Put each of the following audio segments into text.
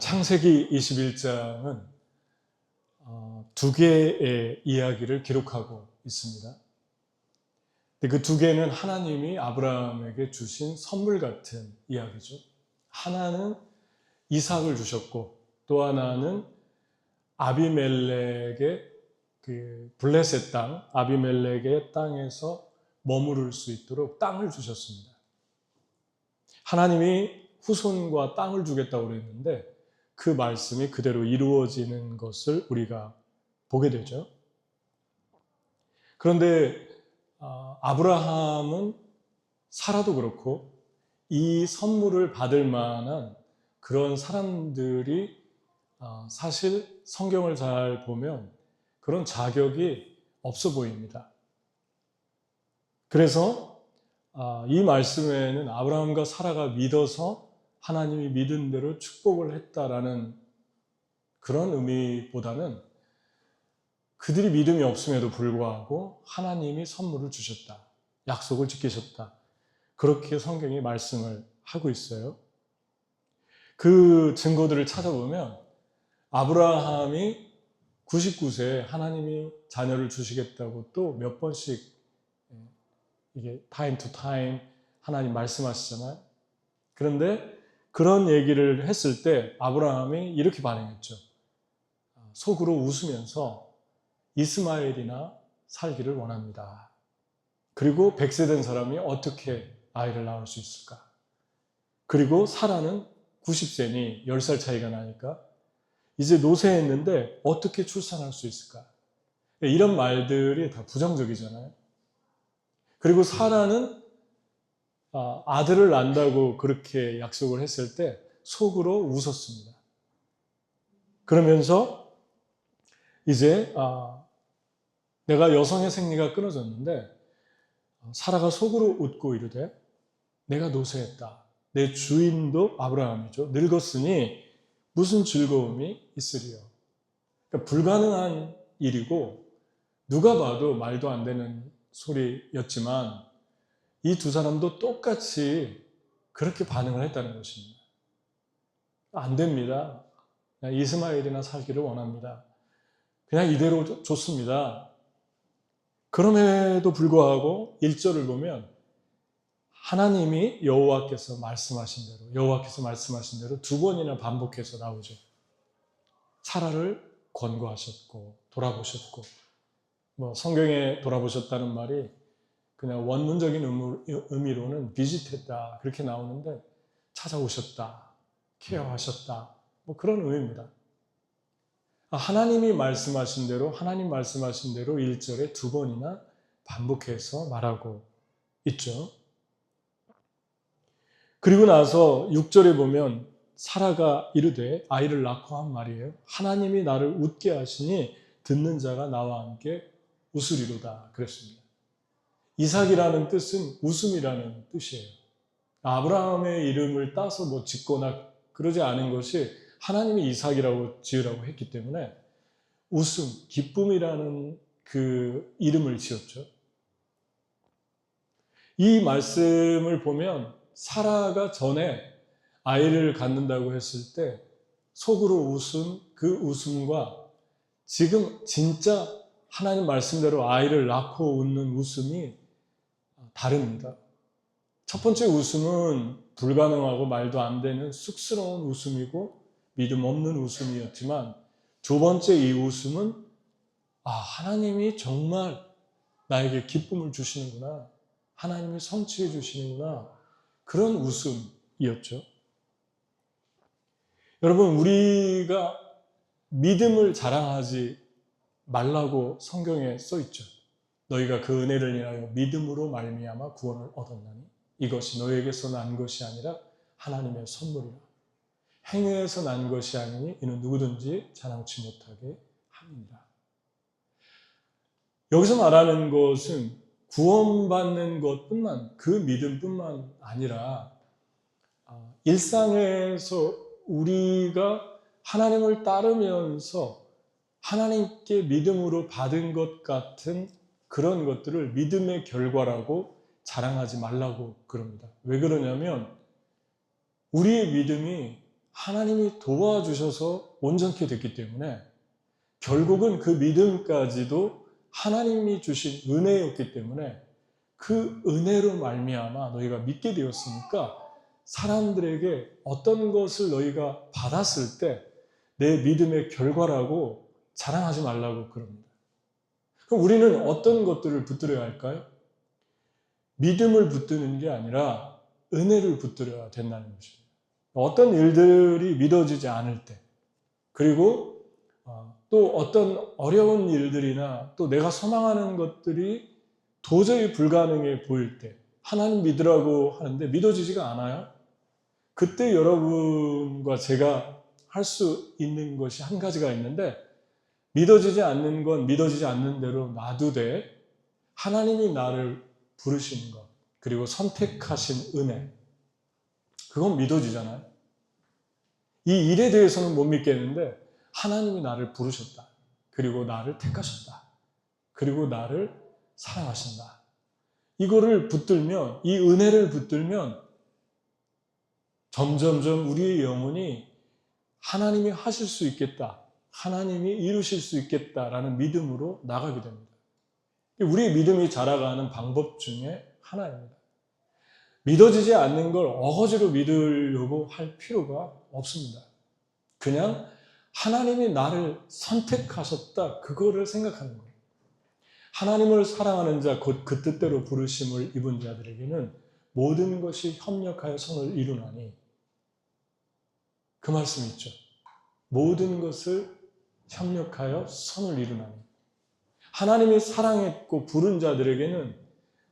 창세기 21장은 두 개의 이야기를 기록하고 있습니다. 그 두 개는 하나님이 아브라함에게 주신 선물 같은 이야기죠. 하나는 이삭을 주셨고 또 하나는 아비멜렉의 블레셋 땅, 아비멜렉의 땅에서 머무를 수 있도록 땅을 주셨습니다. 하나님이 후손과 땅을 주겠다고 그랬는데 그 말씀이 그대로 이루어지는 것을 우리가 보게 되죠. 그런데 아브라함은 사라도 그렇고 이 선물을 받을 만한 그런 사람들이 사실 성경을 잘 보면 그런 자격이 없어 보입니다. 그래서 이 말씀에는 아브라함과 사라가 믿어서 하나님이 믿은 대로 축복을 했다라는 그런 의미보다는 그들이 믿음이 없음에도 불구하고 하나님이 선물을 주셨다. 약속을 지키셨다. 그렇게 성경이 말씀을 하고 있어요. 그 증거들을 찾아보면 아브라함이 99세에 하나님이 자녀를 주시겠다고 또 몇 번씩 이게 time to time 하나님 말씀하시잖아요. 그런데 그런 얘기를 했을 때 아브라함이 이렇게 반응했죠. 속으로 웃으면서 이스마엘이나 살기를 원합니다. 그리고 100세 된 사람이 어떻게 아이를 낳을 수 있을까? 그리고 사라는 90세니 10살 차이가 나니까 이제 노쇠했는데 어떻게 출산할 수 있을까? 이런 말들이 다 부정적이잖아요. 그리고 사라는 아들을 낳는다고 그렇게 약속을 했을 때 속으로 웃었습니다. 그러면서 이제 내가 여성의 생리가 끊어졌는데 사라가 속으로 웃고 이르되 내가 노쇠했다. 내 주인도 아브라함이죠. 늙었으니 무슨 즐거움이 있으리요. 그러니까 불가능한 일이고 누가 봐도 말도 안 되는 소리였지만 이 두 사람도 똑같이 그렇게 반응을 했다는 것입니다. 안 됩니다. 그냥 이스마엘이나 살기를 원합니다. 그냥 이대로 좋습니다. 그럼에도 불구하고 1절을 보면 하나님이 여호와께서 말씀하신 대로 두 번이나 반복해서 나오죠. 사라를 권고하셨고 돌아보셨고 성경에 돌아보셨다는 말이 그냥 원문적인 의미로는 비짓했다 그렇게 나오는데 찾아오셨다, 케어하셨다 그런 의미입니다. 하나님 말씀하신 대로 1절에 두 번이나 반복해서 말하고 있죠. 그리고 나서 6절에 보면 사라가 이르되 아이를 낳고 한 말이에요. 하나님이 나를 웃게 하시니 듣는 자가 나와 함께 웃으리로다 그랬습니다. 이삭이라는 뜻은 웃음이라는 뜻이에요. 아브라함의 이름을 따서 짓거나 그러지 않은 것이 하나님이 이삭이라고 지으라고 했기 때문에 웃음, 기쁨이라는 그 이름을 지었죠. 이 말씀을 보면 사라가 전에 아이를 갖는다고 했을 때 속으로 웃은 그 웃음과 지금 진짜 하나님 말씀대로 아이를 낳고 웃는 웃음이 다릅니다. 첫 번째 웃음은 불가능하고 말도 안 되는 쑥스러운 웃음이고 믿음 없는 웃음이었지만 두 번째 이 웃음은 하나님이 정말 나에게 기쁨을 주시는구나. 하나님이 성취해 주시는구나. 그런 웃음이었죠. 여러분, 우리가 믿음을 자랑하지 말라고 성경에 써 있죠. 너희가 그 은혜를 인하여 믿음으로 말미암아 구원을 얻었나니 이것이 너희에게서 난 것이 아니라 하나님의 선물이라. 행위에서 난 것이 아니니 이는 누구든지 자랑치 못하게 함이니라. 여기서 말하는 것은 구원받는 것뿐만, 그 믿음뿐만 아니라 일상에서 우리가 하나님을 따르면서 하나님께 믿음으로 받은 것 같은 그런 것들을 믿음의 결과라고 자랑하지 말라고 그럽니다. 왜 그러냐면 우리의 믿음이 하나님이 도와주셔서 온전케 됐기 때문에 결국은 그 믿음까지도 하나님이 주신 은혜였기 때문에 그 은혜로 말미암아 너희가 믿게 되었으니까 사람들에게 어떤 것을 너희가 받았을 때 내 믿음의 결과라고 자랑하지 말라고 그럽니다. 그럼 우리는 어떤 것들을 붙들어야 할까요? 믿음을 붙드는 게 아니라 은혜를 붙들어야 된다는 것입니다. 어떤 일들이 믿어지지 않을 때, 그리고 또 어떤 어려운 일들이나 또 내가 소망하는 것들이 도저히 불가능해 보일 때, 하나님 믿으라고 하는데 믿어지지가 않아요. 그때 여러분과 제가 할 수 있는 것이 한 가지가 있는데, 믿어지지 않는 건 믿어지지 않는 대로 놔두되 하나님이 나를 부르신 것, 그리고 선택하신 은혜, 그건 믿어지잖아요. 이 일에 대해서는 못 믿겠는데 하나님이 나를 부르셨다. 그리고 나를 택하셨다. 그리고 나를 사랑하신다. 이거를 붙들면, 이 은혜를 붙들면 점점점 우리의 영혼이 하나님이 하실 수 있겠다. 하나님이 이루실 수 있겠다라는 믿음으로 나가게 됩니다. 우리의 믿음이 자라가는 방법 중에 하나입니다. 믿어지지 않는 걸 어거지로 믿으려고 할 필요가 없습니다. 그냥 하나님이 나를 선택하셨다, 그거를 생각하는 거예요. 하나님을 사랑하는 자, 곧 그 뜻대로 부르심을 입은 자들에게는 모든 것이 협력하여 선을 이루나니, 그 말씀이 있죠. 모든 것을 협력하여 선을 이루나니. 하나님이 사랑했고 부른 자들에게는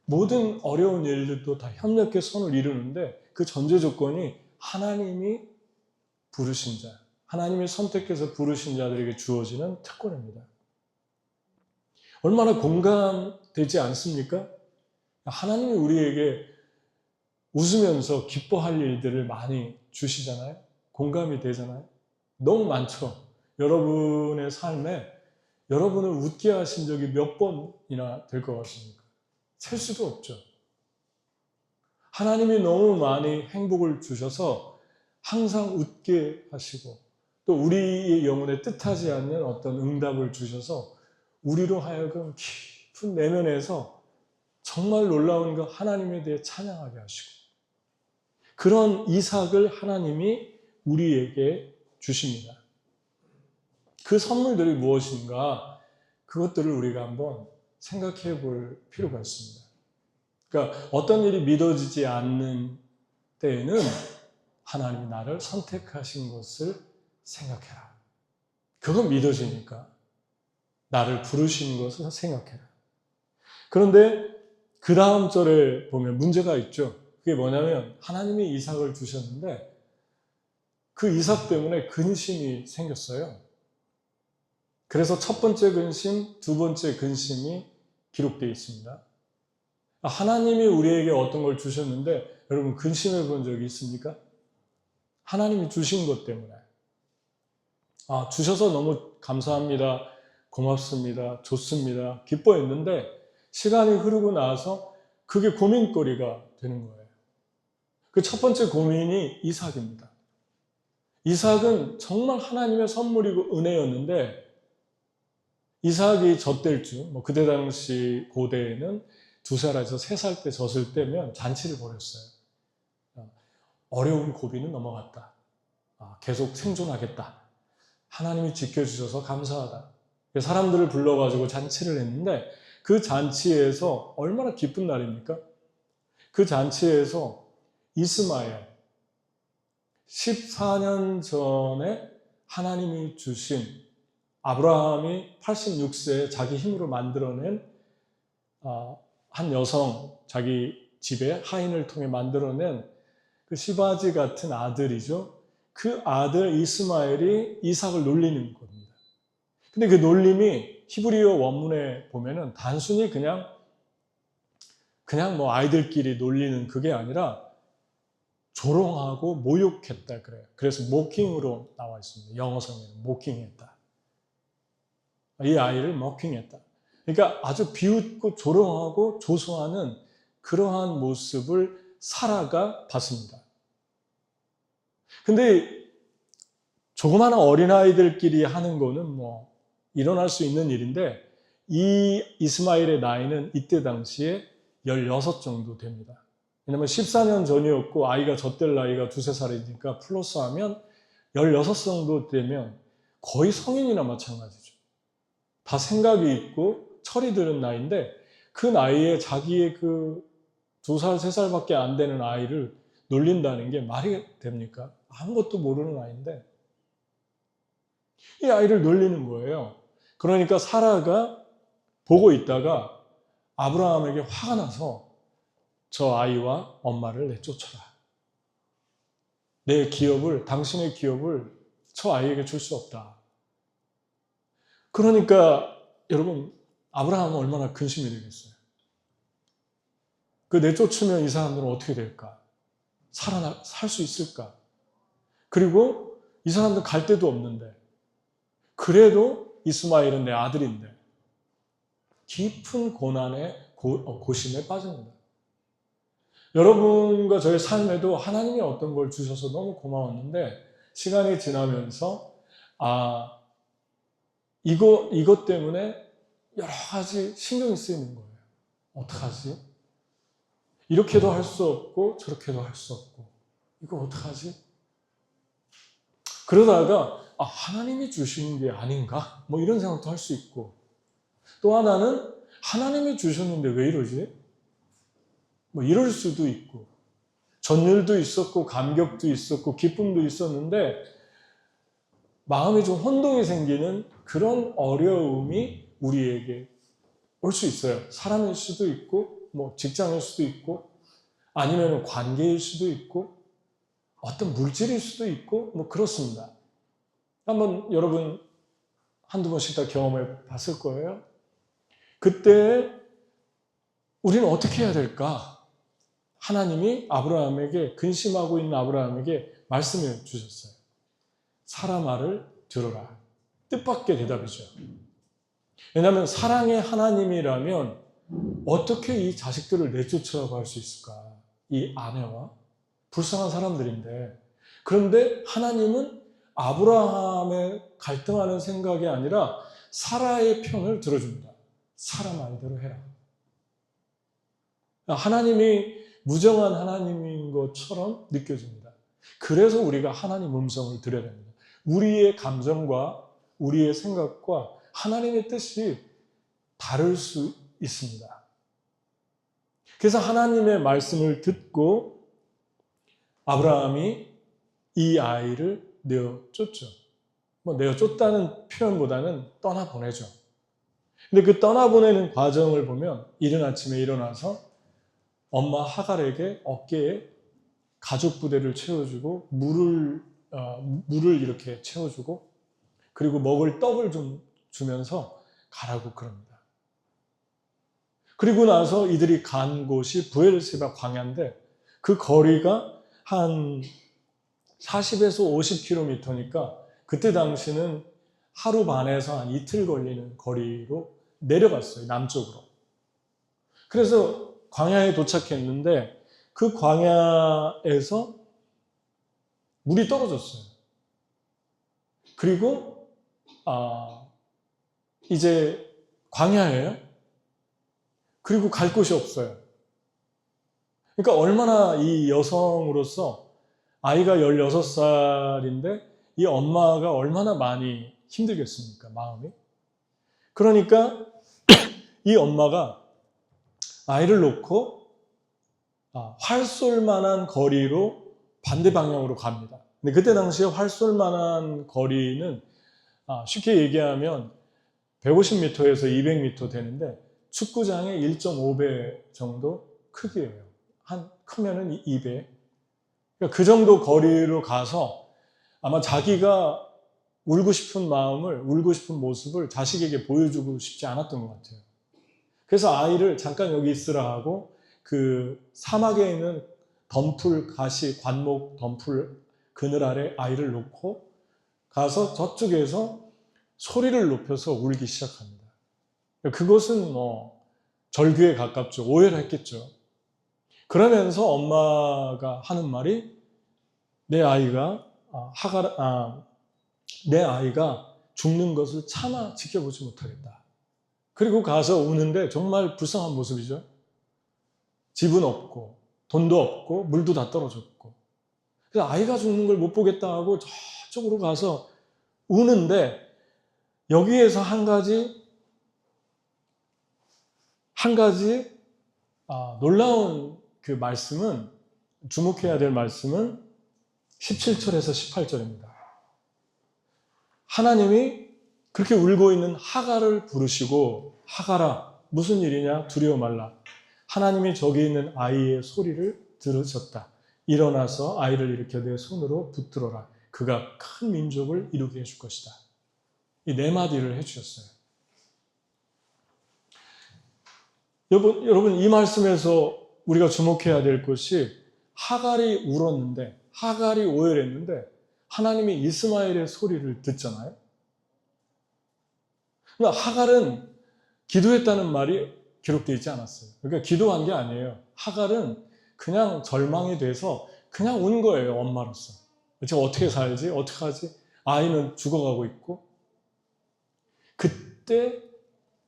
모든 어려운 일들도 다 협력해 선을 이루는데, 그 전제 조건이 하나님이 부르신 자, 하나님이 선택해서 부르신 자들에게 주어지는 특권입니다. 얼마나 공감되지 않습니까? 하나님이 우리에게 웃으면서 기뻐할 일들을 많이 주시잖아요. 공감이 되잖아요. 너무 많죠. 여러분의 삶에 여러분을 웃게 하신 적이 몇 번이나 될 것 같습니까? 셀 수도 없죠. 하나님이 너무 많이 행복을 주셔서 항상 웃게 하시고, 또 우리의 영혼에 뜻하지 않는 어떤 응답을 주셔서 우리로 하여금 깊은 내면에서 정말 놀라운 그 하나님에 대해 찬양하게 하시고, 그런 이삭을 하나님이 우리에게 주십니다. 그 선물들이 무엇인가, 그것들을 우리가 한번 생각해 볼 필요가 있습니다. 그러니까 어떤 일이 믿어지지 않는 때에는 하나님이 나를 선택하신 것을 생각해라. 그건 믿어지니까. 나를 부르신 것을 생각해라. 그런데 그 다음 절에 보면 문제가 있죠. 그게 뭐냐면 하나님이 이삭을 주셨는데 그 이삭 때문에 근심이 생겼어요. 그래서 첫 번째 근심, 두 번째 근심이 기록되어 있습니다. 하나님이 우리에게 어떤 걸 주셨는데 여러분 근심해 본 적이 있습니까? 하나님이 주신 것 때문에. 주셔서 너무 감사합니다. 고맙습니다. 좋습니다. 기뻐했는데 시간이 흐르고 나서 그게 고민거리가 되는 거예요. 그 첫 번째 고민이 이삭입니다. 이삭은 정말 하나님의 선물이고 은혜였는데 이삭이 젖될 줄, 그때 당시 고대에는 2살에서 3살 때 젖을 때면 잔치를 벌였어요. 어려운 고비는 넘어갔다. 계속 생존하겠다. 하나님이 지켜주셔서 감사하다. 사람들을 불러가지고 잔치를 했는데 그 잔치에서 얼마나 기쁜 날입니까? 그 잔치에서 이스마엘, 14년 전에 하나님이 주신 아브라함이 86세에 자기 힘으로 만들어낸 한 여성, 자기 집에 하인을 통해 만들어낸 그 시바지 같은 아들이죠. 그 아들 이스마엘이 이삭을 놀리는 겁니다. 근데 그 놀림이 히브리어 원문에 보면은 단순히 그냥 아이들끼리 놀리는 그게 아니라 조롱하고 모욕했다 그래요. 그래서 모킹으로 나와 있습니다. 영어성에는 모킹했다. 이 아이를 모킹했다. 그러니까 아주 비웃고 조롱하고 조소하는 그러한 모습을 사라가 봤습니다. 근데 조그마한 어린아이들끼리 하는 거는 뭐 일어날 수 있는 일인데 이 이스마엘의 나이는 이때 당시에 16 정도 됩니다. 왜냐면 14년 전이었고 아이가 젖될 나이가 2~3살이니까 플러스하면 16 정도 되면 거의 성인이나 마찬가지죠. 다 생각이 있고 철이 드는 나이인데 그 나이에 자기의 그 2살, 3살밖에 안 되는 아이를 놀린다는 게 말이 됩니까? 아무것도 모르는 아이인데 이 아이를 놀리는 거예요. 그러니까 사라가 보고 있다가 아브라함에게 화가 나서 저 아이와 엄마를 내쫓아라. 내 기업을, 당신의 기업을 저 아이에게 줄 수 없다. 그러니까 여러분, 아브라함은 얼마나 근심이 되겠어요. 그 내쫓으면 이 사람들은 어떻게 될까? 살 수 있을까? 그리고 이 사람들 갈 데도 없는데 그래도 이스마엘은 내 아들인데 깊은 고난의 고심에 빠집니다. 여러분과 저의 삶에도 하나님이 어떤 걸 주셔서 너무 고마웠는데 시간이 지나면서 이것 때문에 여러 가지 신경이 쓰이는 거예요. 어떡하지? 이렇게도 할 수 없고 저렇게도 할 수 없고 이거 어떡하지? 그러다가 하나님이 주신 게 아닌가? 뭐 이런 생각도 할 수 있고 또 하나는 하나님이 주셨는데 왜 이러지? 뭐 이럴 수도 있고 전율도 있었고 감격도 있었고 기쁨도 있었는데 마음이 좀 혼동이 생기는 그런 어려움이 우리에게 올 수 있어요. 사람일 수도 있고 뭐 직장일 수도 있고 아니면 관계일 수도 있고 어떤 물질일 수도 있고 뭐 그렇습니다. 한번 여러분 한두 번씩 다 경험해 봤을 거예요. 그때 우리는 어떻게 해야 될까? 하나님이 아브라함에게 근심하고 있는 아브라함에게 말씀해 주셨어요. 사라 말을 들어라. 뜻밖의 대답이죠. 왜냐하면 사랑의 하나님이라면 어떻게 이 자식들을 내쫓으라고 할 수 있을까? 이 아내와 불쌍한 사람들인데 그런데 하나님은 아브라함의 갈등하는 생각이 아니라 사라의 편을 들어줍니다. 사라 말대로 해라. 하나님이 무정한 하나님인 것처럼 느껴집니다. 그래서 우리가 하나님 음성을 들어야 됩니다. 우리의 감정과 우리의 생각과 하나님의 뜻이 다를 수 있습니다. 그래서 하나님의 말씀을 듣고 아브라함이 이 아이를 내어쫓죠. 뭐 내어쫓다는 표현보다는 떠나보내죠. 근데 그 떠나보내는 과정을 보면 이른 아침에 일어나서 엄마 하갈에게 어깨에 가죽 부대를 채워주고 물을 이렇게 채워주고 그리고 먹을 떡을 좀 주면서 가라고 그럽니다. 그리고 나서 이들이 간 곳이 브엘세바 광야인데 그 거리가 한 40에서 50km니까 그때 당시는 하루 반에서 한 이틀 걸리는 거리로 내려갔어요. 남쪽으로. 그래서 광야에 도착했는데 그 광야에서 물이 떨어졌어요. 그리고 이제 광야예요. 그리고 갈 곳이 없어요. 그러니까 얼마나 이 여성으로서 아이가 16살인데 이 엄마가 얼마나 많이 힘들겠습니까? 마음이. 그러니까 이 엄마가 아이를 놓고 활 쏠 만한 거리로 반대 방향으로 갑니다. 근데 그때 당시에 활 쏠 만한 거리는 쉽게 얘기하면 150m에서 200m 되는데 축구장의 1.5배 정도 크기예요. 크면은 2배. 그러니까 그 정도 거리로 가서 아마 자기가 울고 싶은 마음을, 울고 싶은 모습을 자식에게 보여주고 싶지 않았던 것 같아요. 그래서 아이를 잠깐 여기 있으라 하고 그 사막에 있는 덤풀 가시, 관목 덤풀 그늘 아래 아이를 놓고 가서 저쪽에서 소리를 높여서 울기 시작합니다. 그것은 뭐 절규에 가깝죠. 오해를 했겠죠. 그러면서 엄마가 하는 말이 내 아이가 내 아이가 죽는 것을 차마 지켜보지 못하겠다. 그리고 가서 우는데 정말 불쌍한 모습이죠. 집은 없고 돈도 없고 물도 다 떨어졌고. 그래서 아이가 죽는 걸 못 보겠다 하고 저쪽으로 가서 우는데, 여기에서 한 가지 놀라운 그 말씀은, 주목해야 될 말씀은 17절에서 18절입니다. 하나님이 그렇게 울고 있는 하갈을 부르시고, 하갈아, 무슨 일이냐? 두려워 말라. 하나님이 저기 있는 아이의 소리를 들으셨다. 일어나서 아이를 일으켜 내 손으로 붙들어라. 그가 큰 민족을 이루게 해줄 것이다. 이 네 마디를 해주셨어요. 여러분, 이 말씀에서 우리가 주목해야 될 것이, 하갈이 울었는데, 하갈이 오열했는데 하나님이 이스마엘의 소리를 듣잖아요. 그러나 하갈은 기도했다는 말이 기록되어 있지 않았어요. 그러니까 기도한 게 아니에요. 하갈은 그냥 절망이 돼서 그냥 운 거예요. 엄마로서. 제가 어떻게 살지? 어떻게 하지? 아이는 죽어가고 있고. 그때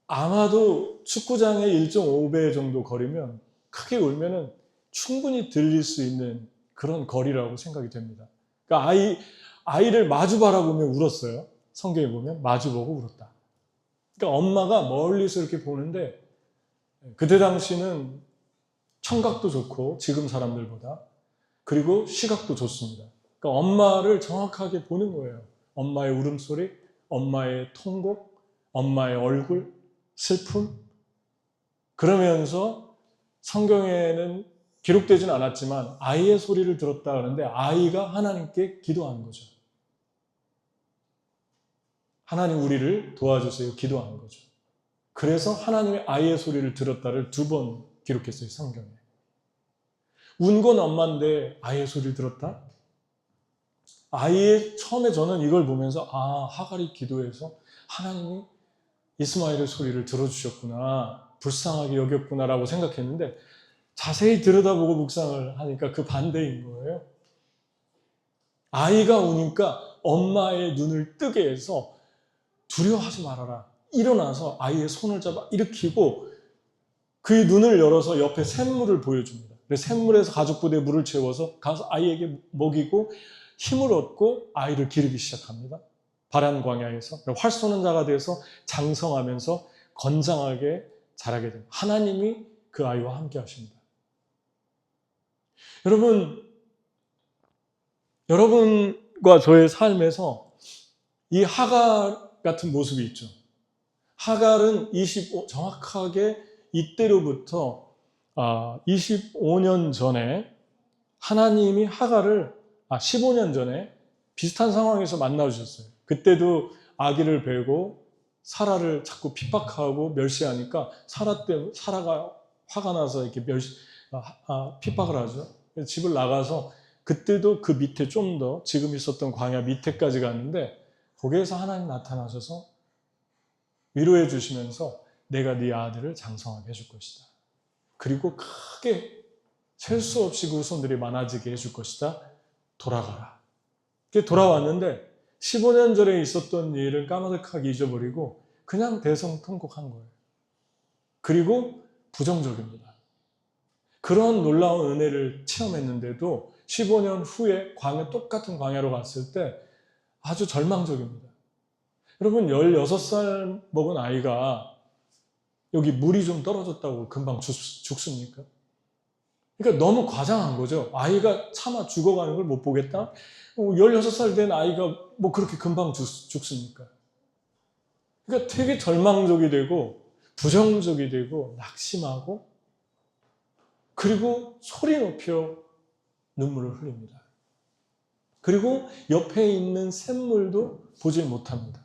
아마도 축구장의 1.5배 정도 거리면, 크게 울면은 충분히 들릴 수 있는 그런 거리라고 생각이 됩니다. 그러니까 아이를 마주 바라보며 울었어요. 성경에 보면 마주보고 울었다. 그러니까 엄마가 멀리서 이렇게 보는데, 그때 당시는 청각도 좋고 지금 사람들보다, 그리고 시각도 좋습니다. 그러니까 엄마를 정확하게 보는 거예요. 엄마의 울음소리, 엄마의 통곡, 엄마의 얼굴, 슬픔. 그러면서 성경에는 기록되지는 않았지만 아이의 소리를 들었다 하는데, 아이가 하나님께 기도하는 거죠. 하나님 우리를 도와주세요 기도하는 거죠. 그래서 하나님의 아이의 소리를 들었다를 2번 기록했어요, 성경에. 운 건 엄마인데 아이의 소리를 들었다? 처음에 저는 이걸 보면서, 하갈이 기도해서 하나님이 이스마엘의 소리를 들어주셨구나, 불쌍하게 여겼구나라고 생각했는데, 자세히 들여다보고 묵상을 하니까 그 반대인 거예요. 아이가 우니까 엄마의 눈을 뜨게 해서 두려워하지 말아라. 일어나서 아이의 손을 잡아 일으키고 그의 눈을 열어서 옆에 샘물을 보여줍니다. 그래서 샘물에서 가죽부대에 물을 채워서 가서 아이에게 먹이고 힘을 얻고 아이를 기르기 시작합니다. 바란 광야에서 활 쏘는 자가 돼서 장성하면서 건장하게 자라게 됩니다. 하나님이 그 아이와 함께 하십니다. 여러분과 저의 삶에서 이 하갈 같은 모습이 있죠. 하갈은 정확하게 이때로부터 25년 전에 하나님이 하갈을 15년 전에 비슷한 상황에서 만나주셨어요. 그때도 아기를 베고 사라를 자꾸 핍박하고 멸시하니까 사라가 화가 나서 이렇게 핍박을 하죠. 집을 나가서 그때도 그 밑에 좀 더 지금 있었던 광야 밑에까지 갔는데, 거기에서 하나님 나타나셔서 위로해 주시면서 내가 네 아들을 장성하게 해줄 것이다. 그리고 크게 셀 수 없이 그 후손들이 많아지게 해줄 것이다. 돌아가라. 그게 돌아왔는데 15년 전에 있었던 일을 까마득하게 잊어버리고 그냥 대성통곡한 거예요. 그리고 부정적입니다. 그런 놀라운 은혜를 체험했는데도 15년 후에 똑같은 광야로 갔을 때 아주 절망적입니다. 여러분, 16살 먹은 아이가 여기 물이 좀 떨어졌다고 금방 죽습니까? 그러니까 너무 과장한 거죠. 아이가 차마 죽어가는 걸 못 보겠다? 16살 된 아이가 뭐 그렇게 금방 죽습니까? 그러니까 되게 절망적이 되고 부정적이 되고 낙심하고, 그리고 소리 높여 눈물을 흘립니다. 그리고 옆에 있는 샘물도 보질 못합니다.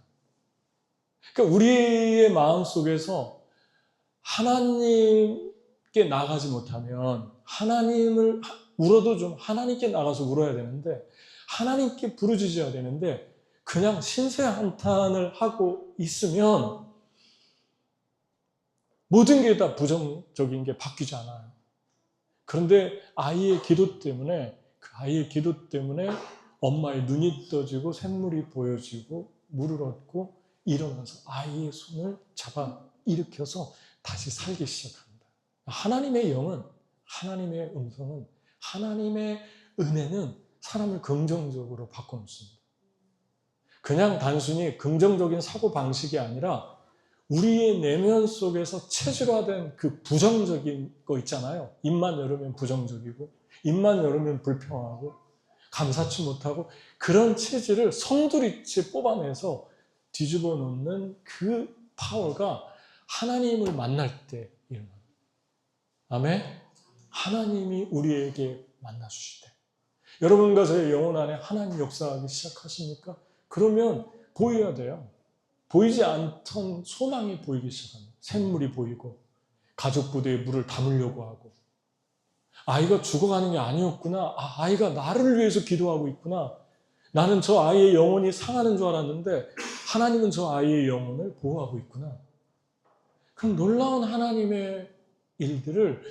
그러니까 우리의 마음속에서 하나님께 나가지 못하면, 하나님을 울어도 좀 하나님께 나가서 울어야 되는데, 하나님께 부르짖어야 되는데 그냥 신세 한탄을 하고 있으면 모든 게 다 부정적인 게 바뀌지 않아요. 그런데 그 아이의 기도 때문에 엄마의 눈이 떠지고 샘물이 보여지고 물을 얻고 일어나서 아이의 손을 잡아 일으켜서 다시 살기 시작합니다. 하나님의 영은, 하나님의 음성은, 하나님의 은혜는 사람을 긍정적으로 바꿔놓습니다. 그냥 단순히 긍정적인 사고방식이 아니라 우리의 내면 속에서 체질화된 그 부정적인 거 있잖아요. 입만 열으면 부정적이고 입만 열으면 불평하고 감사치 못하고 그런 체질을 성두리째 뽑아내서 뒤집어 놓는 그 파워가 하나님을 만날 때 일어납니다. 아멘? 하나님이 우리에게 만나주실 때. 여러분과 저의 영혼 안에 하나님 역사하기 시작하십니까? 그러면 보여야 돼요. 보이지 않던 소망이 보이기 시작합니다. 샘물이 보이고 가족 부대에 물을 담으려고 하고 아이가 죽어가는 게 아니었구나. 아이가 나를 위해서 기도하고 있구나. 나는 저 아이의 영혼이 상하는 줄 알았는데 하나님은 저 아이의 영혼을 보호하고 있구나. 그럼 놀라운 하나님의 일들을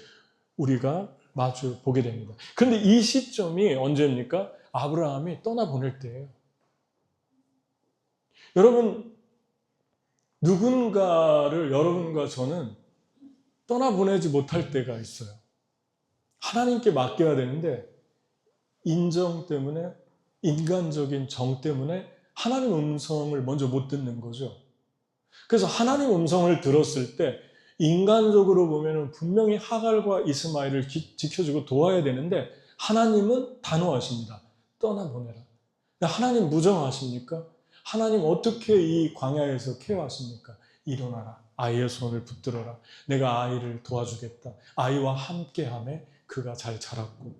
우리가 마주 보게 됩니다. 그런데 이 시점이 언제입니까? 아브라함이 떠나보낼 때예요. 여러분, 누군가를 여러분과 저는 떠나보내지 못할 때가 있어요. 하나님께 맡겨야 되는데 인정 때문에, 인간적인 정 때문에 하나님 음성을 먼저 못 듣는 거죠. 그래서 하나님 음성을 들었을 때 인간적으로 보면 분명히 하갈과 이스마엘을 지켜주고 도와야 되는데 하나님은 단호하십니다. 떠나보내라. 하나님 무정하십니까? 하나님 어떻게 이 광야에서 케어하십니까? 일어나라. 아이의 손을 붙들어라. 내가 아이를 도와주겠다. 아이와 함께하며 그가 잘 자랐고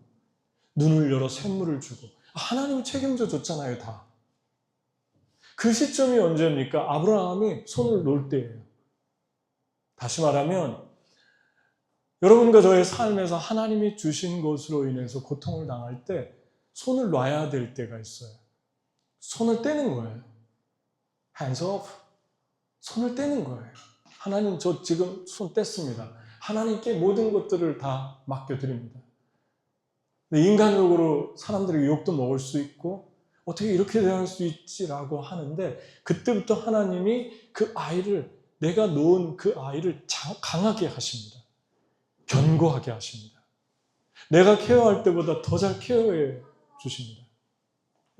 눈을 열어 샘물을 주고 하나님이 책임져 줬잖아요. 다. 그 시점이 언제입니까? 아브라함이 손을 놓을 때예요. 다시 말하면 여러분과 저의 삶에서 하나님이 주신 것으로 인해서 고통을 당할 때 손을 놔야 될 때가 있어요. 손을 떼는 거예요. Hands off. 손을 떼는 거예요. 하나님, 저 지금 손 뗐습니다. 하나님께 모든 것들을 다 맡겨드립니다. 인간적으로 사람들에게 욕도 먹을 수 있고 어떻게 이렇게 대할 수 있지라고 하는데 그때부터 하나님이 그 아이를, 내가 놓은 그 아이를 강하게 하십니다. 견고하게 하십니다. 내가 케어할 때보다 더 잘 케어해 주십니다.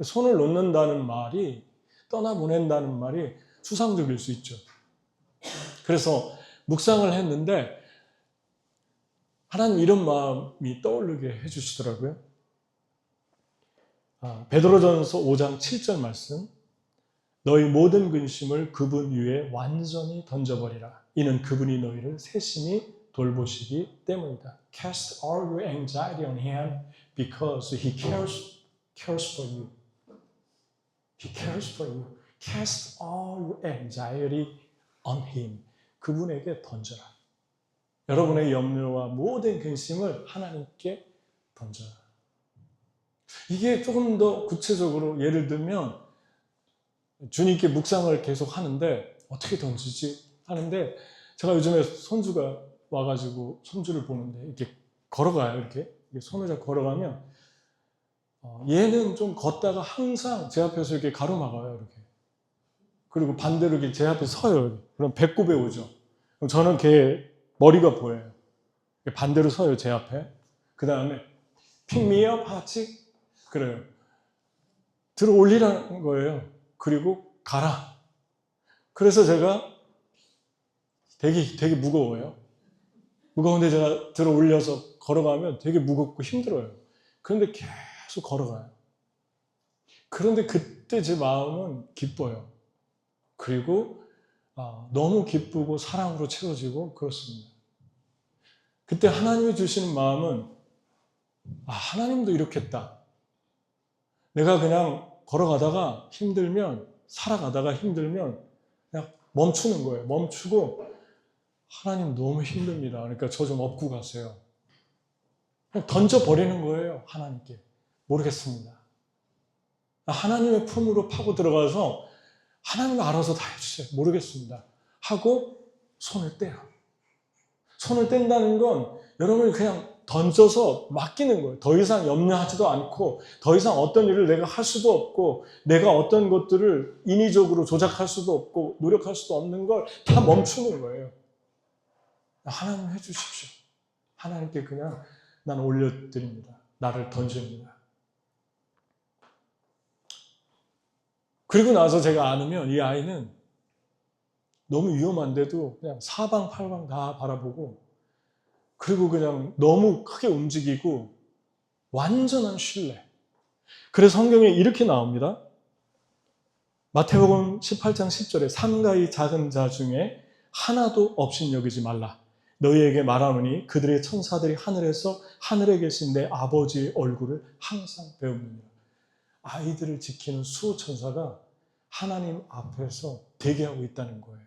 손을 놓는다는 말이, 떠나보낸다는 말이 추상적일 수 있죠. 그래서 묵상을 했는데 하나님 이런 마음이 떠오르게 해주시더라고요. 베드로전서 5장 7절 말씀. 너희 모든 근심을 그분 위에 완전히 던져버리라. 이는 그분이 너희를 세심히 돌보시기 때문이다. Cast all your anxiety on him because he cares for you. He cares for you. Cast all your anxiety on him. 그분에게 던져라. 여러분의 염려와 모든 근심을 하나님께 던져라. 이게 조금 더 구체적으로 예를 들면 주님께 묵상을 계속 하는데 어떻게 던지지 하는데 제가 요즘에 손주가 와가지고 손주를 보는데 이렇게 걸어가요. 이렇게 손을 잡고 걸어가면 얘는 좀 걷다가 항상 제 앞에서 이렇게 가로막아요. 이렇게. 그리고 반대로 이렇게 제 앞에 서요. 그럼 배꼽에 오죠. 그럼 저는 걔 머리가 보여요. 반대로 서요. 제 앞에. 그 다음에 pick me up 하지? 그래요. 들어 올리라는 거예요. 그리고 가라. 그래서 제가 되게 무거워요. 무거운데 제가 들어 올려서 걸어가면 되게 무겁고 힘들어요. 그런데 계속 걸어가요. 그런데 그때 제 마음은 기뻐요. 그리고 너무 기쁘고 사랑으로 채워지고 그렇습니다. 그때 하나님이 주시는 마음은 하나님도 이렇겠다. 내가 그냥 걸어가다가 힘들면, 살아가다가 힘들면 그냥 멈추는 거예요. 멈추고 하나님 너무 힘듭니다. 그러니까 저 좀 업고 가세요. 그냥 던져버리는 거예요. 하나님께. 모르겠습니다. 하나님의 품으로 파고 들어가서 하나님 알아서 다 해주세요. 모르겠습니다. 하고 손을 떼요. 손을 뗀다는 건 여러분이 그냥 던져서 맡기는 거예요. 더 이상 염려하지도 않고 더 이상 어떤 일을 내가 할 수도 없고 내가 어떤 것들을 인위적으로 조작할 수도 없고 노력할 수도 없는 걸 다 멈추는 거예요. 하나님 해주십시오. 하나님께 그냥 난 올려드립니다. 나를 던집니다. 그리고 나서 제가 안으면 이 아이는 너무 위험한데도 그냥 사방팔방 다 바라보고 그리고 그냥 너무 크게 움직이고 완전한 신뢰. 그래서 성경에 이렇게 나옵니다. 마태복음 18장 10절에 삼가이 작은 자 중에 하나도 없인 여기지 말라. 너희에게 말하노니 그들의 천사들이 하늘에서 하늘에 계신 내 아버지의 얼굴을 항상 배우느니라. 아이들을 지키는 수호천사가 하나님 앞에서 대기하고 있다는 거예요.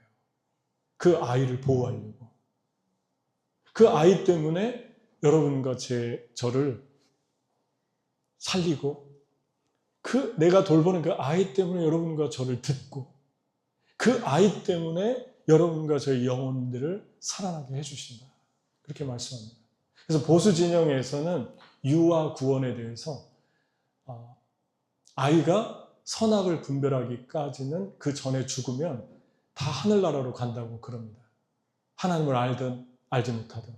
그 아이를 보호하려고. 그 아이 때문에 여러분과 저를 살리고 내가 돌보는 그 아이 때문에 여러분과 저를 듣고 그 아이 때문에 여러분과 저의 영혼들을 살아나게 해주신다. 그렇게 말씀합니다. 그래서 보수 진영에서는 유아 구원에 대해서 아이가 선악을 분별하기까지는 그 전에 죽으면 다 하늘나라로 간다고 그럽니다. 하나님을 알든 알지 못하든.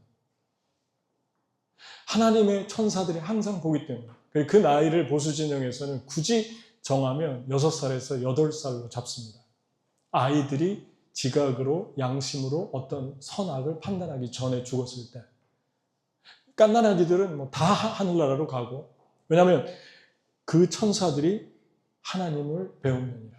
하나님의 천사들이 항상 보기 때문에. 그 나이를 보수 진영에서는 굳이 정하면 6살에서 8살로 잡습니다. 아이들이 지각으로 양심으로 어떤 선악을 판단하기 전에 죽었을 때. 갓난아기들은 다 하늘나라로 가고 왜냐하면 그 천사들이 하나님을 배우느니라.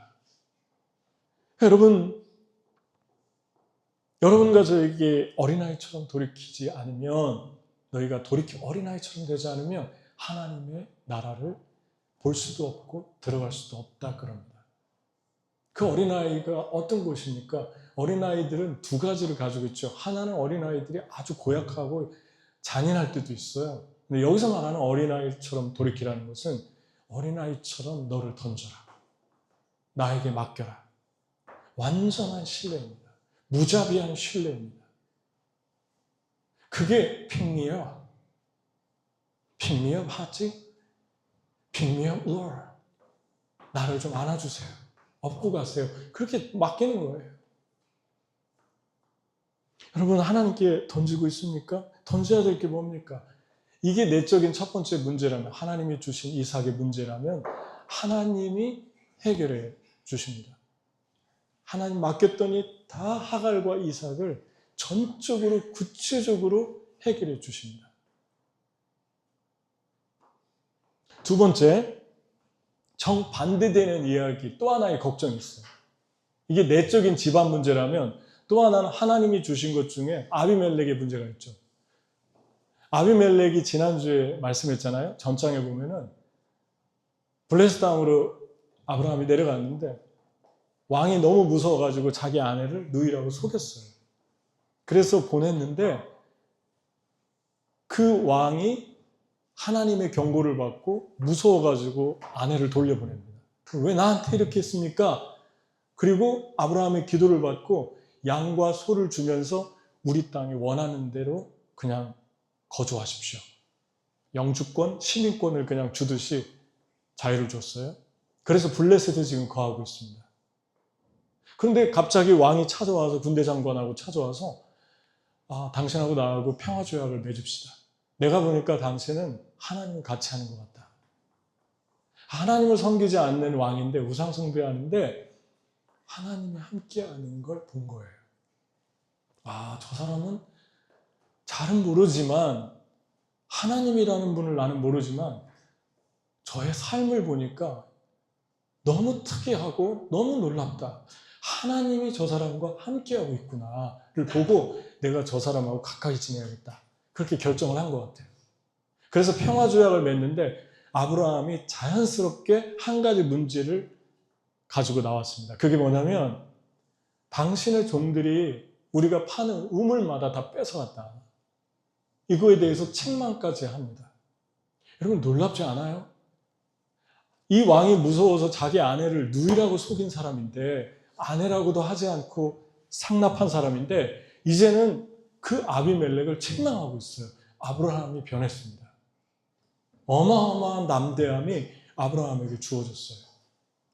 여러분과 저에게 어린아이처럼 돌이키지 않으면 너희가 어린아이처럼 되지 않으면 하나님의 나라를 볼 수도 없고 들어갈 수도 없다 그럽니다. 그 어린아이가 어떤 것입니까? 어린아이들은 두 가지를 가지고 있죠. 하나는 어린아이들이 아주 고약하고 잔인할 때도 있어요. 근데 여기서 말하는 어린아이처럼 돌이키라는 것은 어린아이처럼 너를 던져라. 나에게 맡겨라. 완전한 신뢰입니다. 무자비한 신뢰입니다. 그게 픽미업. 픽미업 하지? 픽미업 Lord. 나를 좀 안아주세요. 업고 가세요. 그렇게 맡기는 거예요. 여러분 하나님께 던지고 있습니까? 던져야 될 게 뭡니까? 이게 내적인 첫 번째 문제라면 하나님이 주신 이삭의 문제라면 하나님이 해결해 주십니다. 하나님 맡겼더니 다 하갈과 이삭을 전적으로 구체적으로 해결해 주십니다. 두 번째, 정반대되는 이야기 또 하나의 걱정이 있어요. 이게 내적인 집안 문제라면 또 하나는 하나님이 주신 것 중에 아비멜렉의 문제가 있죠. 아비멜렉이 지난주에 말씀했잖아요. 전장에 보면은 블레스 땅으로 아브라함이 내려갔는데 왕이 너무 무서워가지고 자기 아내를 누이라고 속였어요. 그래서 보냈는데 그 왕이 하나님의 경고를 받고 무서워가지고 아내를 돌려보냅니다. 왜 나한테 이렇게 했습니까? 그리고 아브라함의 기도를 받고 양과 소를 주면서 우리 땅에 원하는 대로 그냥 거주하십시오. 영주권, 시민권을 그냥 주듯이 자유를 줬어요. 그래서 블레셋에 지금 거하고 있습니다. 그런데 갑자기 왕이 찾아와서 군대 장관하고 찾아와서 당신하고 나하고 평화조약을 맺읍시다. 내가 보니까 당신은 하나님을 같이 하는 것 같다. 하나님을 섬기지 않는 왕인데 우상 숭배하는데 하나님이 함께하는 걸 본 거예요. 저 사람은 잘은 모르지만 하나님이라는 분을 나는 모르지만 저의 삶을 보니까 너무 특이하고 너무 놀랍다. 하나님이 저 사람과 함께하고 있구나를 보고 내가 저 사람하고 가까이 지내야겠다. 그렇게 결정을 한 것 같아요. 그래서 평화조약을 맺는데 아브라함이 자연스럽게 한 가지 문제를 가지고 나왔습니다. 그게 뭐냐면 당신의 종들이 우리가 파는 우물마다 다 뺏어갔다. 이거에 대해서 책망까지 합니다. 여러분 놀랍지 않아요? 이 왕이 무서워서 자기 아내를 누이라고 속인 사람인데 아내라고도 하지 않고 상납한 사람인데 이제는 그 아비멜렉을 책망하고 있어요. 아브라함이 변했습니다. 어마어마한 담대함이 아브라함에게 주어졌어요.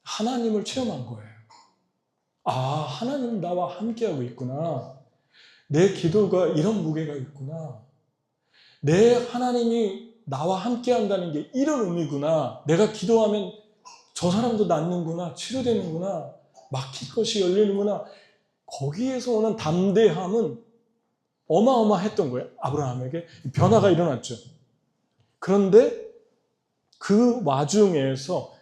하나님을 체험한 거예요. 아, 하나님 나와 함께하고 있구나. 내 기도가 이런 무게가 있구나. 내 하나님이 나와 함께한다는 게 이런 의미구나. 내가 기도하면 저 사람도 낫는구나. 치료되는구나. 막힐 것이 열리는구나. 거기에서 오는 담대함은 어마어마했던 거예요. 아브라함에게 변화가 일어났죠. 그런데 그 와중에서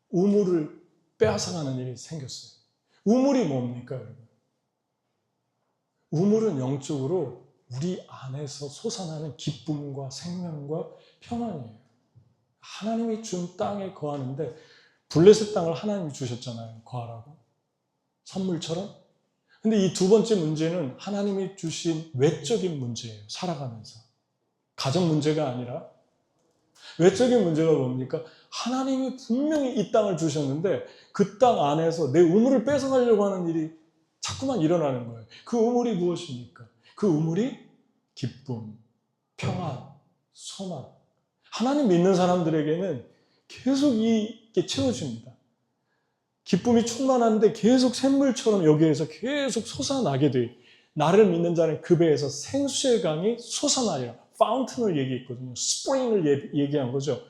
우물을 빼앗아가는 일이 생겼어요. 우물이 뭡니까, 여러분? 우물은 영적으로 우리 안에서 솟아나는 기쁨과 생명과 평안이에요. 하나님이 준 땅에 거하는데 블레셋 땅을 하나님이 주셨잖아요. 거하라고. 선물처럼. 근데 이 두 번째 문제는 하나님이 주신 외적인 문제예요. 살아가면서. 가정 문제가 아니라 외적인 문제가 뭡니까? 하나님이 분명히 이 땅을 주셨는데 그 땅 안에서 내 우물을 뺏어가려고 하는 일이 자꾸만 일어나는 거예요. 그 우물이 무엇입니까? 그 우물이 기쁨, 평안, 소망. 하나님 믿는 사람들에게는 계속 이게 채워집니다. 기쁨이 충만한데 계속 샘물처럼 여기에서 계속 솟아나게 돼요. 나를 믿는 자는 그 배에서 생수의 강이 솟아나리라. 파운틴을 얘기했거든요. 스프링을 얘기한 거죠.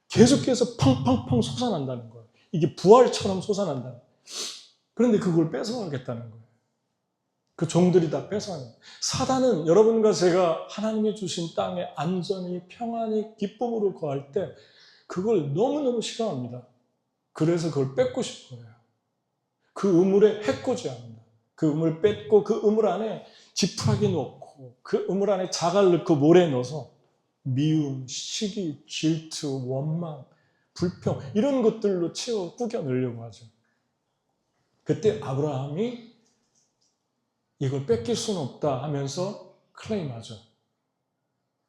계속해서 팡팡팡 솟아난다는 거예요. 이게 부활처럼 솟아난다는 거예요. 그런데 그걸 뺏어가겠다는 거예요. 그 종들이 다 뺏어가는 거예요. 사단은 여러분과 제가 하나님이 주신 땅에 안전히 평안히 기쁨으로 거할 때 그걸 너무너무 싫어합니다. 그래서 그걸 뺏고 싶어요. 그 우물에 해코지 합니다. 그 우물 뺏고 그 우물 안에 지푸라기 넣고 그 우물 안에 자갈 넣고 모래 넣어서 미움, 시기, 질투, 원망, 불평 이런 것들로 채워 꾸겨 넣으려고 하죠. 그때 아브라함이 이걸 뺏길 수는 없다 하면서 클레임하죠.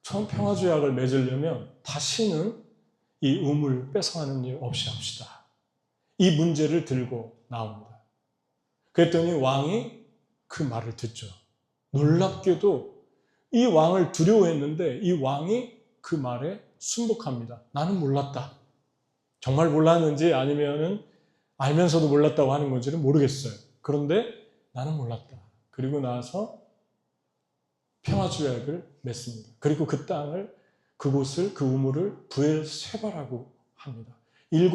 처음 평화조약을 맺으려면 다시는 이 우물 뺏어가는 일 없이 합시다. 이 문제를 들고 나옵니다. 그랬더니 왕이 그 말을 듣죠. 놀랍게도 이 왕을 두려워했는데 이 왕이 그 말에 순복합니다. 나는 몰랐다. 정말 몰랐는지 아니면은 알면서도 몰랐다고 하는 건지는 모르겠어요. 그런데 나는 몰랐다. 그리고 나서 평화조약을 맺습니다. 그리고 그 땅을 그곳을 그 우물을 부엘세바라고 합니다. 7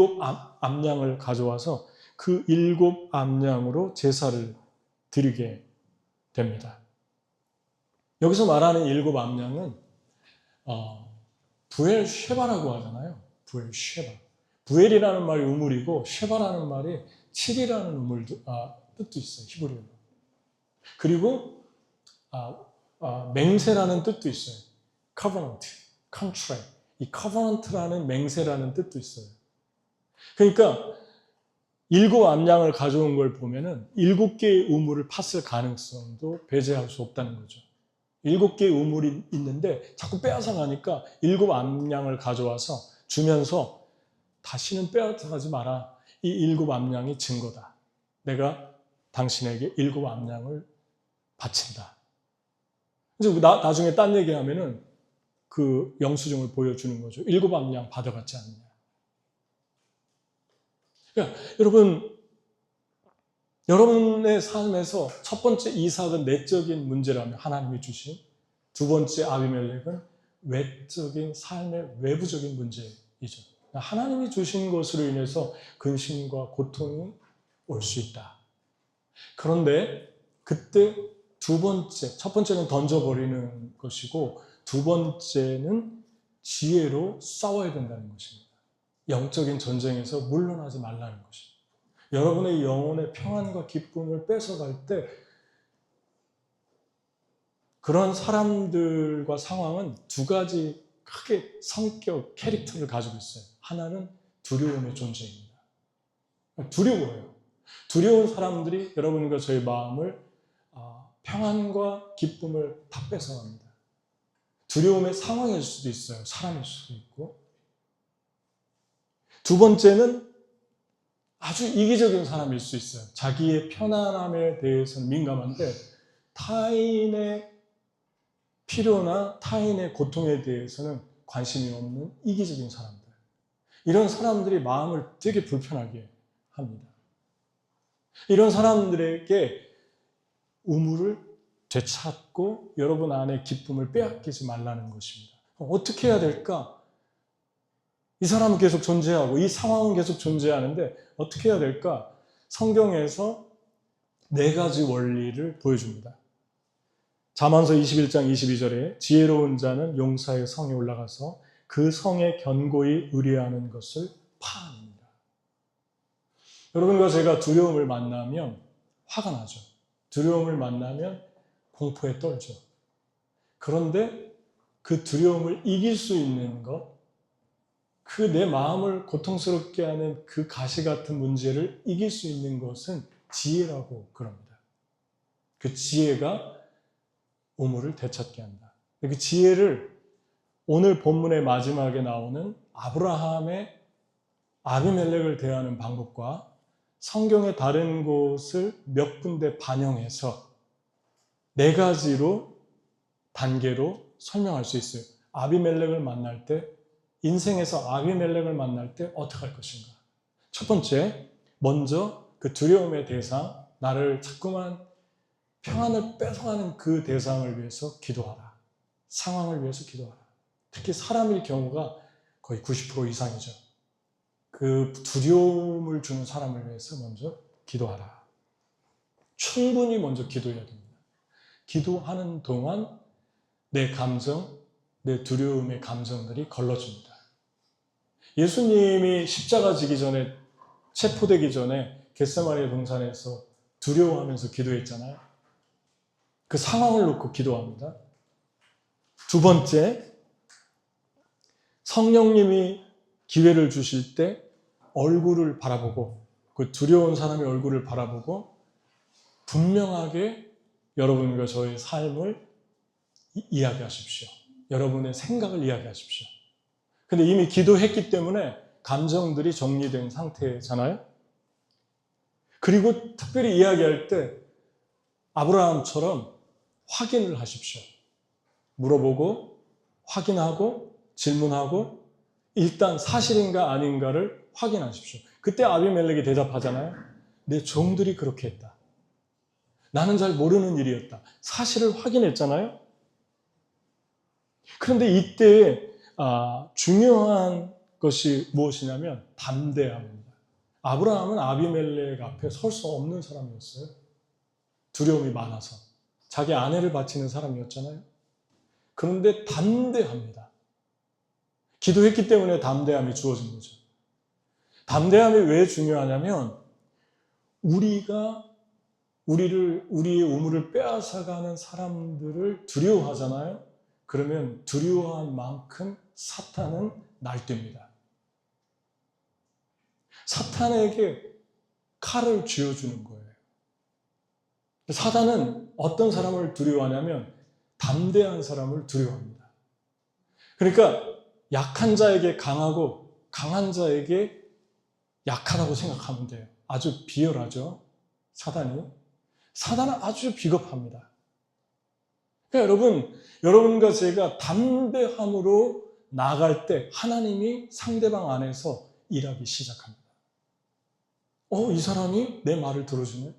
암양을 가져와서 그 7 암양으로 제사를 드리게 됩니다. 여기서 말하는 7 암양은 부엘쉐바라고 하잖아요. 부엘쉐바. 부엘이라는 말이 우물이고 쉐바라는 말이 7이라는 뜻도 있어요. 히브리어로. 그리고 맹세라는 뜻도 있어요. covenant, contract. 이 covenant라는 맹세라는 뜻도 있어요. 그러니까 7 암양을 가져온 걸 보면은 7개의 우물을 팠을 가능성도 배제할 수 없다는 거죠. 7개의 우물이 있는데 자꾸 빼앗아 가니까 7 암양을 가져와서 주면서 다시는 빼앗아 가지 마라. 이 7 암양이 증거다. 내가 당신에게 7 암양을 바친다. 그래서 나중에 딴 얘기하면은 그 영수증을 보여주는 거죠. 7 암양 받아갔지 않느냐. 그러니까 여러분의 삶에서 첫 번째 이삭은 내적인 문제라면 하나님이 주신, 두 번째 아비멜렉은 외적인 삶의 외부적인 문제이죠. 하나님이 주신 것으로 인해서 근심과 고통이 올 수 있다. 그런데 그때 두 번째, 첫 번째는 던져버리는 것이고 두 번째는 지혜로 싸워야 된다는 것입니다. 영적인 전쟁에서 물러나지 말라는 것입니다. 여러분의 영혼의 평안과 기쁨을 뺏어갈 때 그런 사람들과 상황은 두 가지 크게 성격, 캐릭터를 가지고 있어요. 하나는 두려움의 존재입니다. 두려워요. 두려운 사람들이 여러분과 저의 마음을 평안과 기쁨을 다 뺏어갑니다. 두려움의 상황일 수도 있어요. 사람일 수도 있고. 두 번째는 아주 이기적인 사람일 수 있어요. 자기의 편안함에 대해서는 민감한데 타인의 필요나 타인의 고통에 대해서는 관심이 없는 이기적인 사람들. 이런 사람들이 마음을 되게 불편하게 합니다. 이런 사람들에게 우물을 되찾고 여러분 안에 기쁨을 빼앗기지 말라는 것입니다. 어떻게 해야 될까? 이 사람은 계속 존재하고 이 상황은 계속 존재하는데 어떻게 해야 될까? 성경에서 4가지 원리를 보여줍니다. 잠언서 21장 22절에 지혜로운 자는 용사의 성에 올라가서 그 성에 견고히 의뢰하는 것을 파합니다. 여러분과 제가 두려움을 만나면 화가 나죠. 두려움을 만나면 공포에 떨죠. 그런데 그 두려움을 이길 수 있는 것, 그 내 마음을 고통스럽게 하는 그 가시 같은 문제를 이길 수 있는 것은 지혜라고 그럽니다. 그 지혜가 우물을 되찾게 한다. 그 지혜를 오늘 본문의 마지막에 나오는 아브라함의 아비멜렉을 대하는 방법과 성경의 다른 곳을 몇 군데 반영해서 4가지로 단계로 설명할 수 있어요. 아비멜렉을 만날 때, 인생에서 아비멜렉을 만날 때 어떻게 할 것인가. 첫 번째, 먼저 그 두려움의 대상, 나를 자꾸만 평안을 뺏어가는 그 대상을 위해서 기도하라. 상황을 위해서 기도하라. 특히 사람일 경우가 거의 90% 이상이죠. 그 두려움을 주는 사람을 위해서 먼저 기도하라. 충분히 먼저 기도해야 됩니다. 기도하는 동안 내 감정, 내 두려움의 감정들이 걸러집니다. 예수님이 십자가 지기 전에, 체포되기 전에 겟세마네 동산에서 두려워하면서 기도했잖아요. 그 상황을 놓고 기도합니다. 두 번째, 성령님이 기회를 주실 때 얼굴을 바라보고, 그 두려운 사람의 얼굴을 바라보고 분명하게 여러분과 저의 삶을 이야기하십시오. 여러분의 생각을 이야기하십시오. 근데 이미 기도했기 때문에 감정들이 정리된 상태잖아요. 그리고 특별히 이야기할 때 아브라함처럼 확인을 하십시오. 물어보고 확인하고 질문하고 일단 사실인가 아닌가를 확인하십시오. 그때 아비멜렉이 대답하잖아요. 내 종들이 그렇게 했다. 나는 잘 모르는 일이었다. 사실을 확인했잖아요. 그런데 이때 중요한 것이 무엇이냐면 담대함입니다. 아브라함은 아비멜렉 앞에 설 수 없는 사람이었어요. 두려움이 많아서. 자기 아내를 바치는 사람이었잖아요. 그런데 담대합니다. 기도했기 때문에 담대함이 주어진 거죠. 담대함이 왜 중요하냐면 우리의 우물을 빼앗아가는 사람들을 두려워하잖아요. 그러면 두려워한 만큼 사탄은 날뛰니다. 사탄에게 칼을 쥐어주는 거예요. 사탄은 어떤 사람을 두려워하냐면 담대한 사람을 두려워합니다. 그러니까 약한 자에게 강하고 강한 자에게 약하다고 생각하면 돼요. 아주 비열하죠. 사단은 아주 비겁합니다. 그러니까 여러분과 제가 담대함으로 나아갈 때 하나님이 상대방 안에서 일하기 시작합니다. 이 사람이 내 말을 들어주네.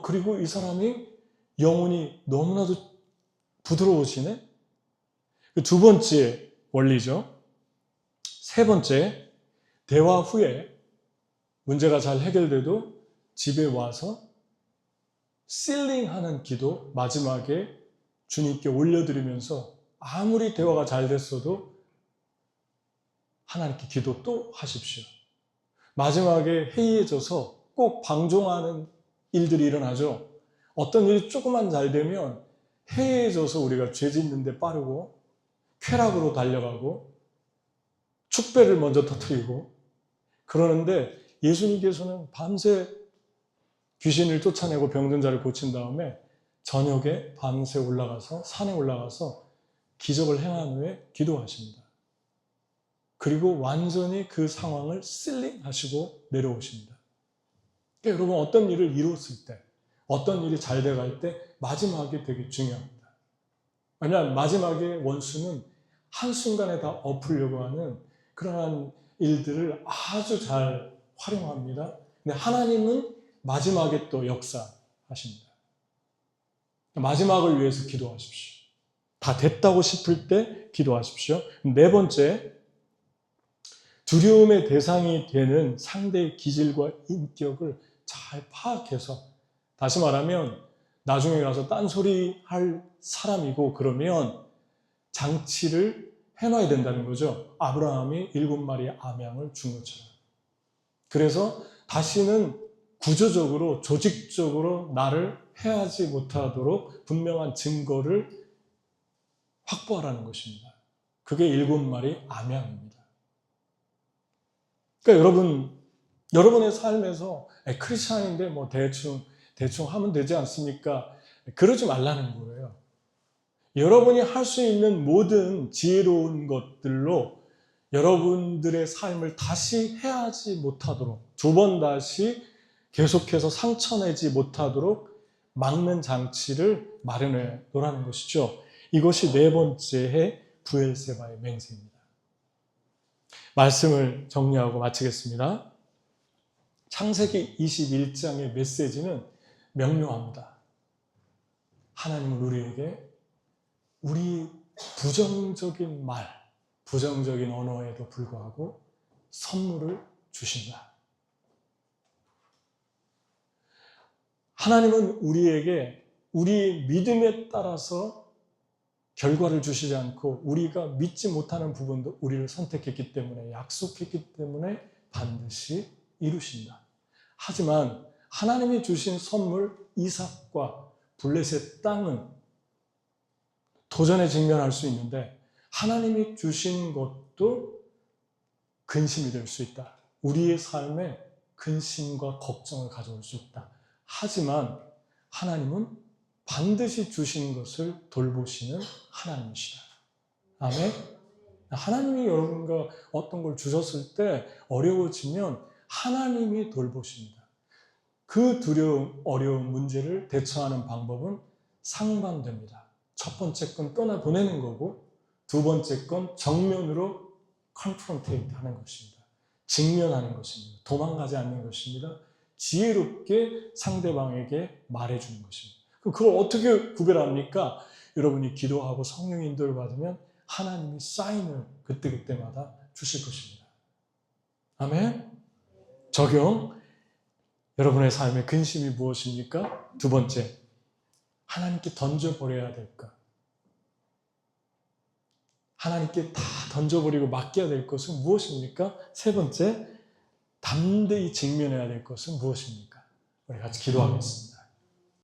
그리고 이 사람이 영혼이 너무나도 부드러우시네. 두 번째 원리죠. 세 번째, 대화 후에 문제가 잘 해결돼도 집에 와서 실링하는 기도, 마지막에 주님께 올려드리면서 아무리 대화가 잘 됐어도 하나님께 기도 또 하십시오. 마지막에 해이해져서 꼭 방종하는 일들이 일어나죠. 어떤 일이 조금만 잘 되면 해이해져서 우리가 죄 짓는 데 빠르고 쾌락으로 달려가고 축배를 먼저 터뜨리고 그러는데 예수님께서는 밤새 귀신을 쫓아내고 병든 자를 고친 다음에 저녁에 밤새 올라가서 산에 올라가서 기적을 행한 후에 기도하십니다. 그리고 완전히 그 상황을 실링하시고 내려오십니다. 그러니까 여러분 어떤 일을 이뤘을 때 어떤 일이 잘 돼갈 때 마지막이 되게 중요합니다. 왜냐하면 마지막에 원수는 한순간에 다 엎으려고 하는 그러한 일들을 아주 잘 활용합니다. 근데 하나님은 마지막에 또 역사하십니다. 마지막을 위해서 기도하십시오. 다 됐다고 싶을 때 기도하십시오. 네 번째, 두려움의 대상이 되는 상대의 기질과 인격을 잘 파악해서, 다시 말하면 나중에 가서 딴소리 할 사람이고 그러면 장치를 해놔야 된다는 거죠. 아브라함이 7마리의 암양을 준 것처럼. 그래서 다시는 구조적으로, 조직적으로 나를 해하지 못하도록 분명한 증거를 확보하라는 것입니다. 그게 7마리 암양입니다. 그러니까 여러분의 삶에서 크리스찬인데 뭐 대충 하면 되지 않습니까? 그러지 말라는 거예요. 여러분이 할 수 있는 모든 지혜로운 것들로 여러분들의 삶을 다시 해하지 못하도록, 두 번 다시 계속해서 상처내지 못하도록 막는 장치를 마련해 놓으라는 것이죠. 이것이 네 번째의 브엘세바의 맹세입니다. 말씀을 정리하고 마치겠습니다. 창세기 21장의 메시지는 명료합니다. 하나님은 우리에게 우리 부정적인 말, 부정적인 언어에도 불구하고 선물을 주신다. 하나님은 우리에게 우리 믿음에 따라서 결과를 주시지 않고 우리가 믿지 못하는 부분도 우리를 선택했기 때문에, 약속했기 때문에 반드시 이루신다. 하지만 하나님이 주신 선물 이삭과 블레셋 땅은 도전에 직면할 수 있는데 하나님이 주신 것도 근심이 될 수 있다. 우리의 삶에 근심과 걱정을 가져올 수 있다. 하지만 하나님은 반드시 주신 것을 돌보시는 하나님이시다. 아멘? 하나님이 여러분과 어떤 걸 주셨을 때 어려워지면 하나님이 돌보십니다. 그 두려움, 어려운 문제를 대처하는 방법은 상반됩니다. 첫 번째 건 떠나보내는 거고, 두 번째 건 정면으로 컨프런테이트 하는 것입니다. 직면하는 것입니다. 도망가지 않는 것입니다. 지혜롭게 상대방에게 말해주는 것입니다. 그걸 어떻게 구별합니까? 여러분이 기도하고 성령 인도를 받으면 하나님이 사인을 그때그때마다 주실 것입니다. 아멘? 적용. 여러분의 삶의 근심이 무엇입니까? 두 번째, 하나님께 던져버려야 될까? 하나님께 다 던져버리고 맡겨야 될 것은 무엇입니까? 세 번째, 담대히 직면해야 될 것은 무엇입니까? 우리 같이 기도하겠습니다.